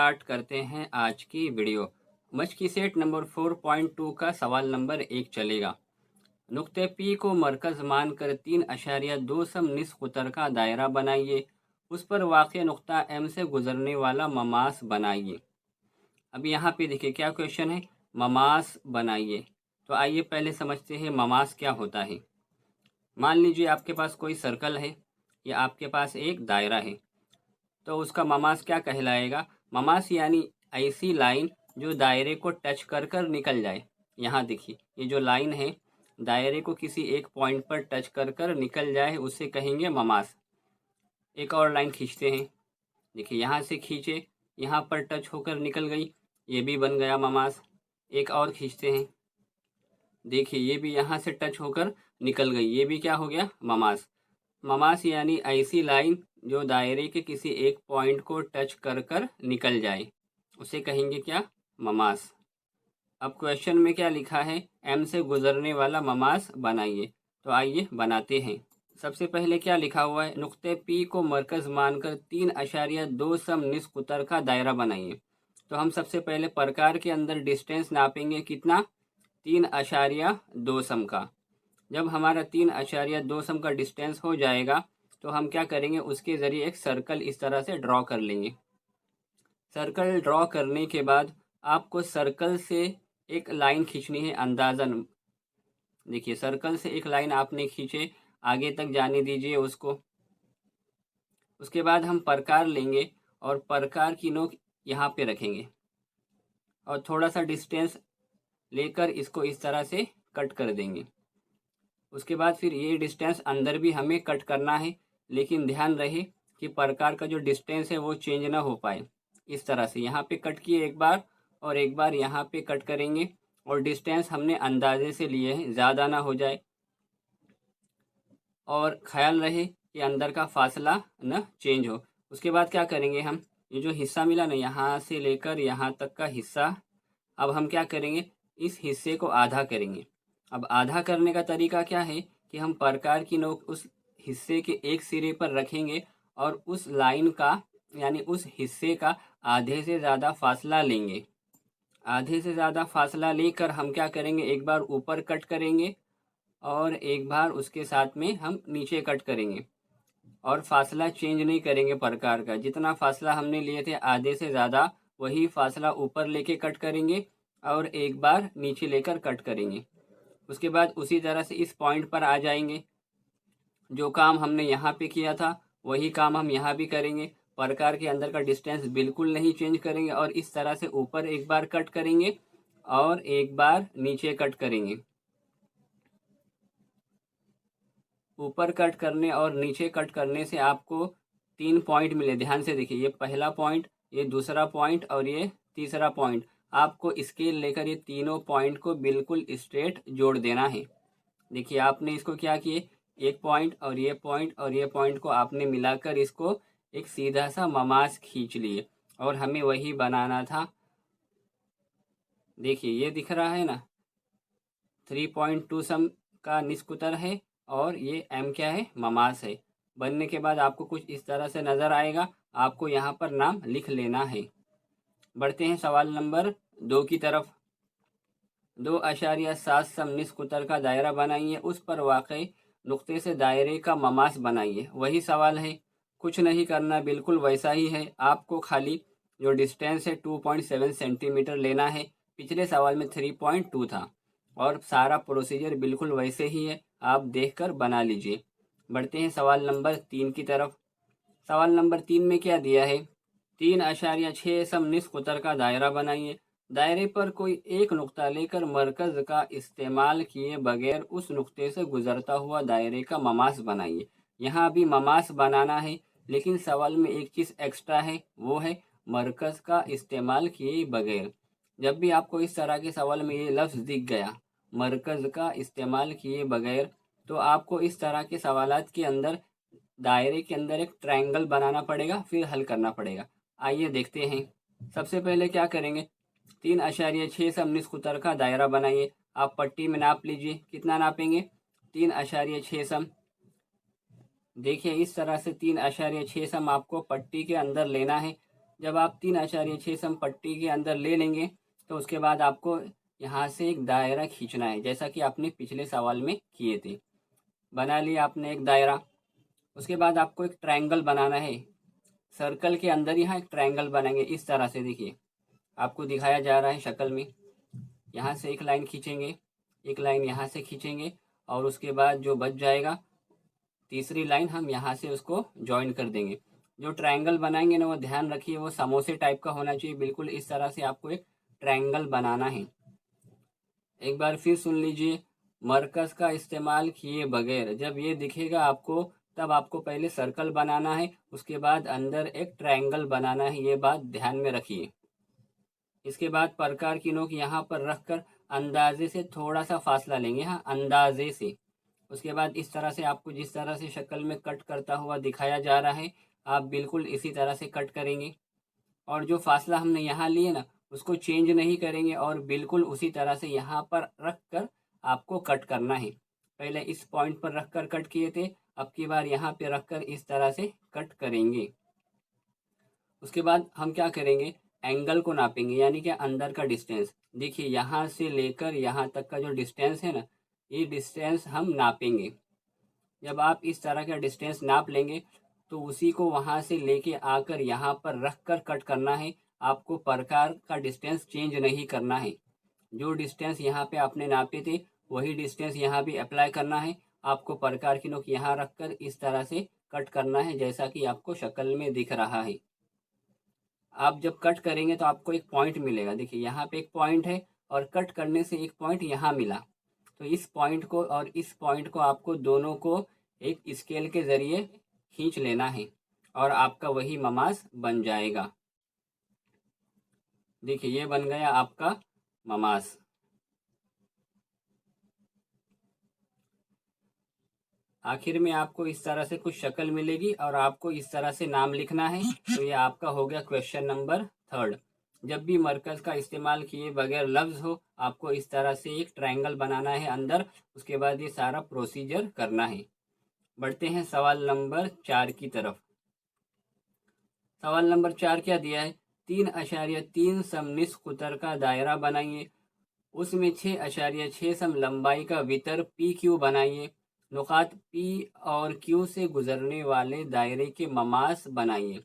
Start करते हैं आज की वीडियो। मच की सेट नंबर 4.2 का सवाल नंबर 1 चलेगा। नुक्ते पी को मरकज मानकर 3.2 सम निस्फ कुतर का दायरा बनाइए। उस पर वाक़ नुक्ता एम से गुजरने वाला ममास बनाइए। अब यहाँ पे देखिए क्या क्वेश्चन है, ममास बनाइए। तो आइए पहले समझते हैं ममास क्या होता है। मान लीजिए आपके पास कोई सर्कल है या आपके पास एक दायरा है, तो उसका ममास क्या कहलाएगा। ममास यानी ऐसी लाइन जो दायरे को टच कर कर निकल जाए। यहाँ देखिए ये जो लाइन है दायरे को किसी एक पॉइंट पर टच कर कर निकल जाए, उसे कहेंगे ममास। एक और लाइन खींचते हैं, देखिए यहाँ से खींचे, यहाँ पर टच होकर निकल गई, ये भी बन गया ममास। एक और खींचते हैं, देखिए ये भी यहाँ से टच होकर निकल गई, ये भी क्या हो गया, ममास। ममास यानी ऐसी लाइन जो दायरे के किसी एक पॉइंट को टच कर कर निकल जाए, उसे कहेंगे क्या, ममास। अब क्वेश्चन में क्या लिखा है, एम से गुजरने वाला ममास बनाइए। तो आइए बनाते हैं। सबसे पहले क्या लिखा हुआ है, नुक्ते पी को मरकज मानकर 3.2 सम निस्फ कुतर का दायरा बनाइए। तो हम सबसे पहले प्रकार के अंदर डिस्टेंस नापेंगे, कितना, 3.2 सम का। जब हमारा 3.2 सम का डिस्टेंस हो जाएगा तो हम क्या करेंगे, उसके ज़रिए एक सर्कल इस तरह से ड्रॉ कर लेंगे। सर्कल ड्रॉ करने के बाद आपको सर्कल से एक लाइन खींचनी है अंदाज़न। देखिए सर्कल से एक लाइन आपने खींचे, आगे तक जाने दीजिए उसको। उसके बाद हम प्रकार लेंगे और प्रकार की नोक यहाँ पे रखेंगे और थोड़ा सा डिस्टेंस लेकर इसको इस तरह से कट कर देंगे। उसके बाद फिर ये डिस्टेंस अंदर भी हमें कट करना है, लेकिन ध्यान रहे कि प्रकार का जो डिस्टेंस है वो चेंज ना हो पाए। इस तरह से यहाँ पे कट किए एक बार और एक बार यहाँ पे कट करेंगे, और डिस्टेंस हमने अंदाजे से लिए हैं, ज़्यादा ना हो जाए। और ख्याल रहे कि अंदर का फासला न चेंज हो। उसके बाद क्या करेंगे, हम ये जो हिस्सा मिला ना यहाँ से लेकर यहाँ तक का हिस्सा, अब हम क्या करेंगे, इस हिस्से को आधा करेंगे। अब आधा करने का तरीका क्या है कि हम प्रकार की नोक उस हिस्से के एक सिरे पर रखेंगे और उस लाइन का यानी उस हिस्से का आधे से ज़्यादा फासला लेंगे। आधे से ज़्यादा फासला लेकर हम क्या करेंगे, एक बार ऊपर कट करेंगे और एक बार उसके साथ में हम नीचे कट करेंगे, और फासला चेंज नहीं करेंगे प्रकार का। जितना फासला हमने लिए थे आधे से ज़्यादा, वही फासला ऊपर लेके कट करेंगे और एक बार नीचे लेकर कट करेंगे। उसके बाद उसी तरह से इस पॉइंट पर आ जाएंगे। जो काम हमने यहाँ पे किया था वही काम हम यहाँ भी करेंगे। प्रकार के अंदर का डिस्टेंस बिल्कुल नहीं चेंज करेंगे और इस तरह से ऊपर एक बार कट करेंगे और एक बार नीचे कट करेंगे। ऊपर कट करने और नीचे कट करने से आपको 3 पॉइंट मिले। ध्यान से देखिए, ये पहला पॉइंट, ये दूसरा पॉइंट और ये तीसरा पॉइंट। आपको स्केल लेकर ये तीनों पॉइंट को बिल्कुल स्ट्रेट जोड़ देना है। देखिए आपने इसको क्या किए, एक पॉइंट और ये पॉइंट और ये पॉइंट को आपने मिलाकर इसको एक सीधा सा ममास खींच लिए, और हमें वही बनाना था। देखिए ये दिख रहा है ना, 3.2 सम का निस्कुतर है और ये एम क्या है, ममास है। बनने के बाद आपको कुछ इस तरह से नज़र आएगा। आपको यहाँ पर नाम लिख लेना है। बढ़ते हैं सवाल नंबर 2 की तरफ। 2.7 सम निस्कुतर का दायरा बनाइए, उस पर वाक़ई नुक्ते से दायरे का ममास बनाइए। वही सवाल है, कुछ नहीं करना, बिल्कुल वैसा ही है। आपको खाली जो डिस्टेंस है 2.7 सेंटीमीटर लेना है। पिछले सवाल में 3.2 था और सारा प्रोसीजर बिल्कुल वैसे ही है, आप देखकर बना लीजिए। बढ़ते हैं सवाल नंबर 3 की तरफ। सवाल नंबर 3 में क्या दिया है, 3.6 सम निस्फ कुतर का दायरा बनाइए। दायरे पर कोई एक नुक्ता लेकर मरकज का इस्तेमाल किए बगैर उस नुक्ते से गुजरता हुआ दायरे का ममास बनाइए। यहाँ भी ममास बनाना है, लेकिन सवाल में एक चीज़ एक्स्ट्रा है, वो है मरकज का इस्तेमाल किए बगैर। जब भी आपको इस तरह के सवाल में ये लफ्ज़ दिख गया, मरकज का इस्तेमाल किए बगैर, तो आपको इस तरह के सवालात के अंदर दायरे के अंदर एक ट्रायंगल बनाना पड़ेगा, फिर हल करना पड़ेगा। आइए देखते हैं। सबसे पहले क्या करेंगे, 3.6 सम निस्फ कुतर का दायरा बनाइए। आप पट्टी में नाप लीजिए, कितना नापेंगे, 3.6 सम। देखिए इस तरह से 3.6 सम आपको पट्टी के अंदर लेना है। जब आप 3.6 सम पट्टी के अंदर ले लेंगे तो उसके बाद आपको यहाँ से एक दायरा खींचना है, जैसा कि आपने पिछले सवाल में किए थे। बना लिया आपने एक दायरा। उसके बाद आपको एक ट्रायंगल बनाना है। सर्कल के अंदर यहाँ एक ट्रायंगल बनाएंगे इस तरह से। देखिए आपको दिखाया जा रहा है शक्ल में। यहाँ से एक लाइन खींचेंगे, एक लाइन यहाँ से खींचेंगे, और उसके बाद जो बच जाएगा तीसरी लाइन हम यहाँ से उसको ज्वाइन कर देंगे। जो ट्रायंगल बनाएंगे ना, वो ध्यान रखिए वो समोसे टाइप का होना चाहिए। बिल्कुल इस तरह से आपको एक ट्रायंगल बनाना है। एक बार फिर सुन लीजिए, मरकज का इस्तेमाल किए बगैर जब ये दिखेगा आपको, तब आपको पहले सर्कल बनाना है, उसके बाद अंदर एक ट्रायंगल बनाना है। ये बात ध्यान में रखिए। इसके बाद प्रकार की नोक यहाँ पर रखकर अंदाजे से थोड़ा सा फासला लेंगे, हाँ अंदाजे से। उसके बाद इस तरह से आपको जिस तरह से शक्ल में कट करता हुआ दिखाया जा रहा है, आप बिल्कुल इसी तरह से कट करेंगे। और जो फासला हमने यहाँ लिए ना, उसको चेंज नहीं करेंगे और बिल्कुल उसी तरह से यहाँ पर रख कर आपको कट करना है। पहले इस पॉइंट पर रख कर कट किए थे, अब की बार यहाँ पे रख कर इस तरह से कट करेंगे। उसके बाद हम क्या करेंगे, एंगल को नापेंगे, यानी कि अंदर का डिस्टेंस। देखिए यहाँ से लेकर यहाँ तक का जो डिस्टेंस है ना, ये डिस्टेंस हम नापेंगे। जब आप इस तरह का डिस्टेंस नाप लेंगे तो उसी को वहाँ से लेके आकर यहाँ पर रख कर कट करना है। आपको प्रकार का डिस्टेंस चेंज नहीं करना है। जो डिस्टेंस यहाँ पे आपने नापे थे वही डिस्टेंस यहाँ भी अप्लाई करना है। आपको प्रकार की नोक यहाँ रख कर इस तरह से कट करना है, जैसा कि आपको शक्ल में दिख रहा है। आप जब कट करेंगे तो आपको एक पॉइंट मिलेगा। देखिए यहाँ पे एक पॉइंट है और कट करने से एक पॉइंट यहाँ मिला। तो इस पॉइंट को और इस पॉइंट को आपको दोनों को एक स्केल के ज़रिए खींच लेना है और आपका वही ममास बन जाएगा। देखिए ये बन गया आपका ममास। आखिर में आपको इस तरह से कुछ शक्ल मिलेगी और आपको इस तरह से नाम लिखना है। तो ये आपका हो गया क्वेश्चन नंबर 3। जब भी मरकज़ का इस्तेमाल किए बगैर लफ्ज़ हो, आपको इस तरह से एक ट्रायंगल बनाना है अंदर। उसके बाद ये सारा प्रोसीजर करना है। बढ़ते हैं सवाल नंबर 4 की तरफ। सवाल नंबर 4 क्या दिया है, 3.3 सम निस्फ कुतर का दायरा बनाइए। उसमें 6.6 सम लंबाई का वितर पी क्यू बनाइए। नुकात पी और क्यू से गुजरने वाले दायरे के ममास बनाइए।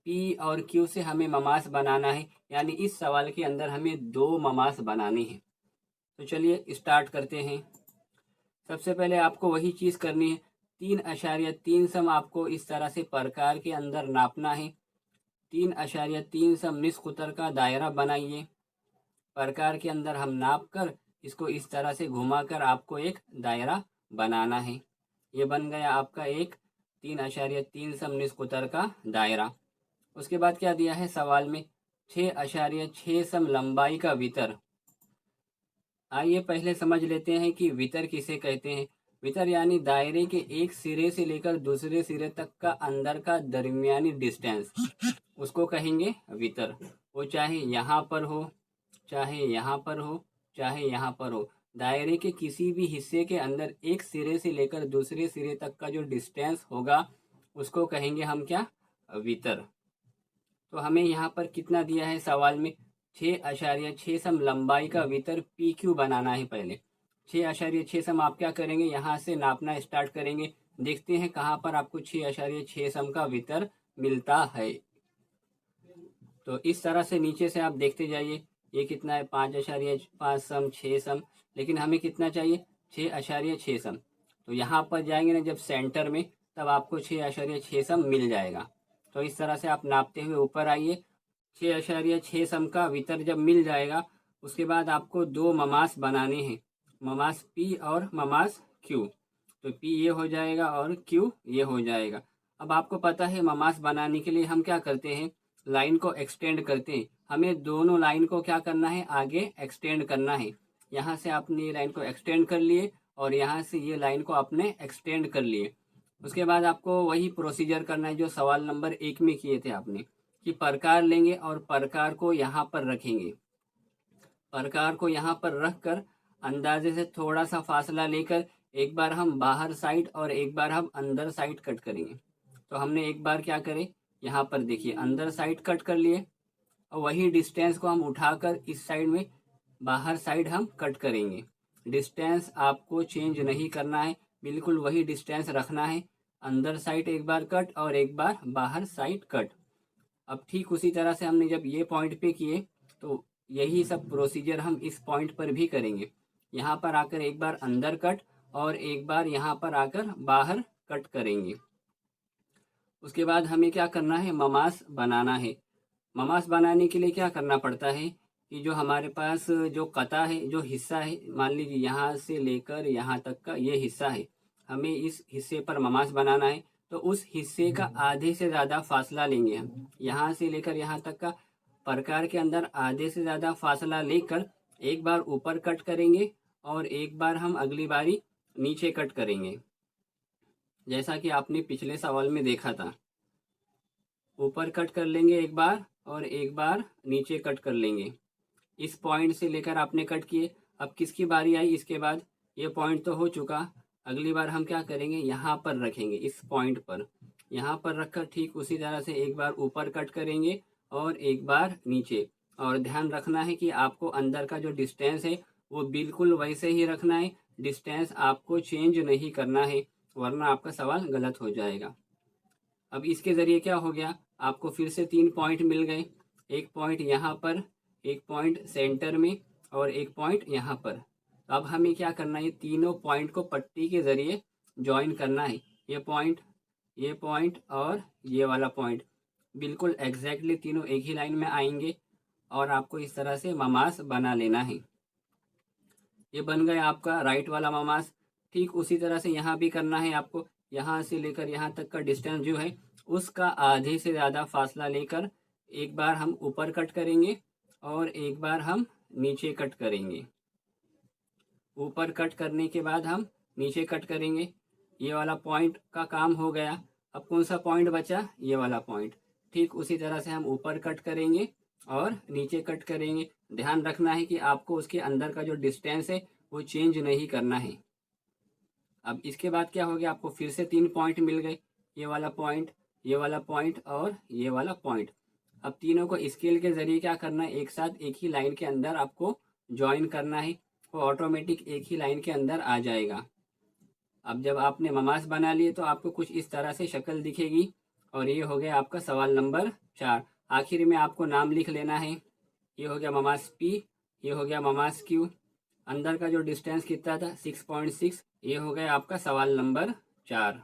पी और क्यू से हमें ममास बनाना है, यानी इस सवाल के अंदर हमें 2 ममास बनाने हैं। तो चलिए स्टार्ट करते हैं। सबसे पहले आपको वही चीज़ करनी है, 3.3 सम आपको इस तरह से प्रकार के अंदर नापना है। 3.3 सम निस्फ कुतर का दायरा बनाइए। प्रकार के अंदर हम नाप कर इसको इस तरह से घुमाकर आपको एक दायरा बनाना है। ये बन गया आपका एक 3.3 सम निस्फ कुतर का दायरा। उसके बाद क्या दिया है सवाल में, 6.6 सम लंबाई का वितर। आइए पहले समझ लेते हैं कि वितर किसे कहते हैं। वितर यानी दायरे के एक सिरे से लेकर दूसरे सिरे तक का अंदर का दरमियानी डिस्टेंस, उसको कहेंगे वितर। वो चाहे यहाँ पर हो, चाहे यहाँ पर हो, चाहे यहाँ पर हो, दायरे के किसी भी हिस्से के अंदर एक सिरे से लेकर दूसरे सिरे तक का जो डिस्टेंस होगा उसको कहेंगे हम क्या, वितर। तो हमें यहाँ पर कितना दिया है सवाल में, 6.6 सम लंबाई का वितर पी क्यू बनाना है। पहले 6.6 सम आप क्या करेंगे, यहाँ से नापना स्टार्ट करेंगे। देखते हैं कहाँ पर आपको 6.6 सम का वितर मिलता है। तो इस तरह से नीचे से आप देखते जाइए, ये कितना है, 5.5 सम, 6 सम, लेकिन हमें कितना चाहिए, 6.6 सम। तो यहाँ पर जाएंगे ना जब सेंटर में, तब आपको 6.6 सम मिल जाएगा। तो इस तरह से आप नापते हुए ऊपर आइए। 6.6 सम का वितर जब मिल जाएगा, उसके बाद आपको 2 ममास बनाने हैं, ममास पी और ममास क्यू। तो पी ये हो जाएगा और क्यू ये हो जाएगा। अब आपको पता है ममास बनाने के लिए हम क्या करते हैं, लाइन को एक्सटेंड करते हैं। हमें दोनों लाइन को क्या करना है, आगे एक्सटेंड करना है। यहाँ से आपने ये लाइन को एक्सटेंड कर लिए और यहाँ से ये लाइन को आपने एक्सटेंड कर लिए। उसके बाद आपको वही प्रोसीजर करना है जो सवाल नंबर 1 में किए थे आपने, कि प्रकार लेंगे और प्रकार को यहाँ पर रखेंगे। प्रकार को यहाँ पर रख कर अंदाजे से थोड़ा सा फासला लेकर एक बार हम बाहर साइड और एक बार हम अंदर साइड कट करेंगे। तो हमने एक बार क्या करे, यहाँ पर देखिए अंदर साइड कट कर लिए और वही डिस्टेंस को हम उठाकर इस साइड में बाहर साइड हम कट करेंगे। डिस्टेंस आपको चेंज नहीं करना है, बिल्कुल वही डिस्टेंस रखना है। अंदर साइड एक बार कट और एक बार बाहर साइड कट। अब ठीक उसी तरह से हमने जब ये पॉइंट पे किए तो यही सब प्रोसीजर हम इस पॉइंट पर भी करेंगे। यहाँ पर आकर एक बार अंदर कट और एक बार यहाँ पर आकर बाहर कट करेंगे। उसके बाद हमें क्या करना है, ममास बनाना है। ममास बनाने के लिए क्या करना पड़ता है कि जो हमारे पास जो कता है, जो हिस्सा है, मान लीजिए यहाँ से लेकर यहाँ तक का ये हिस्सा है, हमें इस हिस्से पर ममास बनाना है। तो उस हिस्से का आधे से ज़्यादा फासला लेंगे हम। यहाँ से लेकर यहाँ तक का प्रकार के अंदर आधे से ज़्यादा फासला लेकर एक बार ऊपर कट करेंगे और एक बार हम अगली बारी नीचे कट करेंगे। जैसा कि आपने पिछले सवाल में देखा था, ऊपर कट कर लेंगे एक बार और एक बार नीचे कट कर लेंगे। इस पॉइंट से लेकर आपने कट किए। अब किसकी बारी आई, इसके बाद ये पॉइंट तो हो चुका। अगली बार हम क्या करेंगे, यहाँ पर रखेंगे, इस पॉइंट पर यहाँ पर रखकर ठीक उसी तरह से एक बार ऊपर कट करेंगे और एक बार नीचे। और ध्यान रखना है कि आपको अंदर का जो डिस्टेंस है वो बिल्कुल वैसे ही रखना है, डिस्टेंस आपको चेंज नहीं करना है, वरना आपका सवाल गलत हो जाएगा। अब इसके ज़रिए क्या हो गया, आपको फिर से 3 पॉइंट मिल गए। एक पॉइंट यहाँ पर, एक पॉइंट सेंटर में और एक पॉइंट यहाँ पर। अब हमें क्या करना है, तीनों पॉइंट को पट्टी के ज़रिए ज्वाइन करना है। ये पॉइंट और ये वाला पॉइंट बिल्कुल एग्जैक्टली तीनों एक ही लाइन में आएंगे और आपको इस तरह से ममास बना लेना है। ये बन गया आपका राइट वाला ममास। ठीक उसी तरह से यहाँ भी करना है आपको। यहाँ से लेकर यहाँ तक का डिस्टेंस जो है उसका आधे से ज़्यादा फासला लेकर एक बार हम ऊपर कट करेंगे और एक बार हम नीचे कट करेंगे। ऊपर कट करने के बाद हम नीचे कट करेंगे। ये वाला पॉइंट का काम हो गया। अब कौन सा पॉइंट बचा, ये वाला पॉइंट। ठीक उसी तरह से हम ऊपर कट करेंगे और नीचे कट करेंगे। ध्यान रखना है कि आपको उसके अंदर का जो डिस्टेंस है वो चेंज नहीं करना है। अब इसके बाद क्या हो गया, आपको फिर से 3 पॉइंट मिल गए, ये वाला पॉइंट, ये वाला पॉइंट और ये वाला पॉइंट। अब तीनों को स्केल के ज़रिए क्या करना है, एक साथ एक ही लाइन के अंदर आपको ज्वाइन करना है। वो ऑटोमेटिक एक ही लाइन के अंदर आ जाएगा। अब जब आपने ममास बना लिए तो आपको कुछ इस तरह से शक्ल दिखेगी। और ये हो गया आपका सवाल नंबर 4। आखिर में आपको नाम लिख लेना है। ये हो गया ममास P, ये हो गया ममास Q। अंदर का जो डिस्टेंस कितना था 6.6। ये हो गया आपका सवाल नंबर 4।